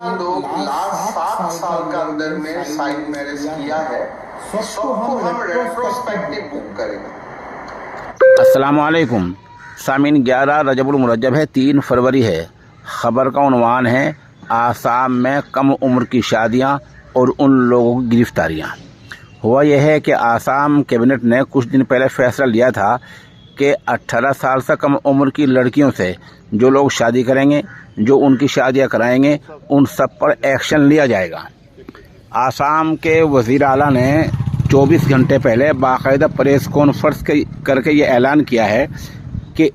लोग लास्ट 7 साल के अंदर में साइड मैरिज किया है, सबको हम रेट्रोस्पेक्टिव बुक करेंगे। अस्सलामुअलैकुम सामीन, 11 रजबुल मुरज्जब है, 3 फरवरी है। खबर का उन्वान है आसाम में कम उम्र की शादियां और उन लोगों की गिरफ्तारियां। हुआ यह है कि आसाम कैबिनेट ने कुछ दिन पहले फैसला लिया था कि 18 साल से कम उम्र की लड़कियों से जो लोग शादी करेंगे, जो उनकी शादियां कराएंगे, उन सब पर एक्शन लिया जाएगा। आसाम के वज़ीर आला ने 24 घंटे पहले बाकायदा प्रेस कॉन्फ्रेंस करके ये ऐलान किया है कि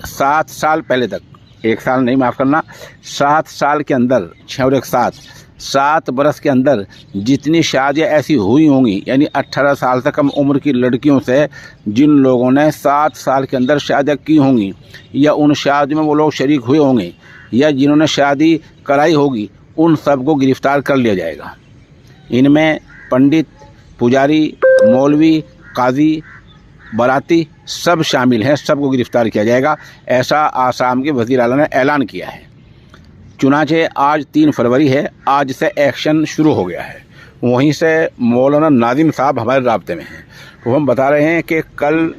7 साल पहले तक, 1 साल नहीं, माफ़ करना, 7 साल के अंदर, 6 और 1 7 बरस के अंदर जितनी शादियाँ ऐसी हुई होंगी, यानी 18 साल से कम उम्र की लड़कियों से जिन लोगों ने 7 साल के अंदर शादियाँ की होंगी, या उन शादियों में वो लोग शरीक हुए होंगे, या जिन्होंने शादी कराई होगी, उन सबको गिरफ्तार कर लिया जाएगा। इनमें पंडित, पुजारी, मौलवी, काजी, बाराती सब शामिल हैं, सबको गिरफ्तार किया जाएगा, ऐसा आसाम के वज़ीर आला ने ऐलान किया है। चुनाचे आज 3 फरवरी है, आज से एक्शन शुरू हो गया है। वहीं से मौलाना नाजिम साहब हमारे राब्ते में हैं, तो हम बता रहे हैं कि कल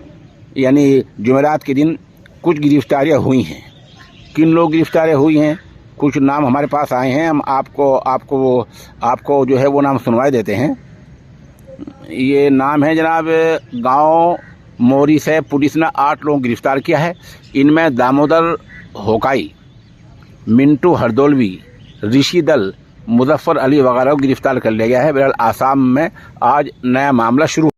यानी जुमेरात के दिन कुछ गिरफ्तारियां हुई हैं। किन लोग गिरफ्तारियां हुई हैं, कुछ नाम हमारे पास आए हैं, हम आपको जो है वो नाम सुनवाए देते हैं। ये नाम है जनाब, गांव मोरी से पुलिस ने 8 लोग गिरफ्तार किया है। इनमें दामोदर होकाई, मिंटू हरदोलवी, ऋषि दल, मुजफ्फर अली वगैरह को गिरफ्तार कर लिया गया है। बहरहाल आसाम में आज नया मामला शुरू